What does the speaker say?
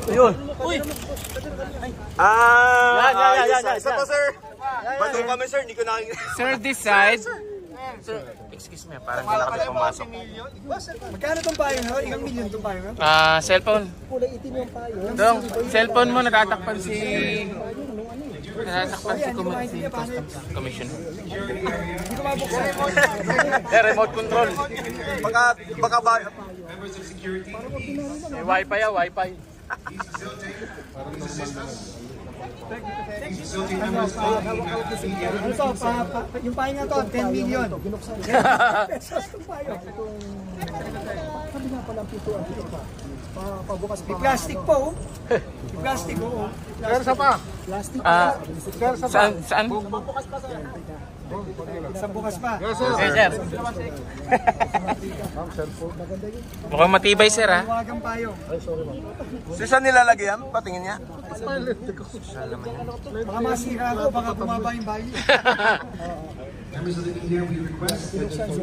Ayun. Uy! Isa pa, sir. Bato kami, sir. Hindi ko nakikita. Sir, this side. Sir, excuse me, parang hindi na kami pumasok. Magkano itong payo nga? Ilang milyon itong payo nga? Cellphone. Kulay itim yung payo. Dong, cellphone mo natatakpan si Customs Commission. Hindi ko mabuksan. Remote control. Baka ba... May wifi ya, wifi. Ano to? Yung payo nga to, 10 million. Pesos itong payo. Sabi nga palang pituan dito pa. Pabukas pa. May plastic po. May plastic po. Kersa pa. Plastic pa. Saan? Isang bukas pa. Sir. Mukhang matibay, sir, ha? Huwagang payo. Saan nilalagay yan? Patingin niya. Baka masira ako, baka bumaba yung bayo. Members of the media, we request that you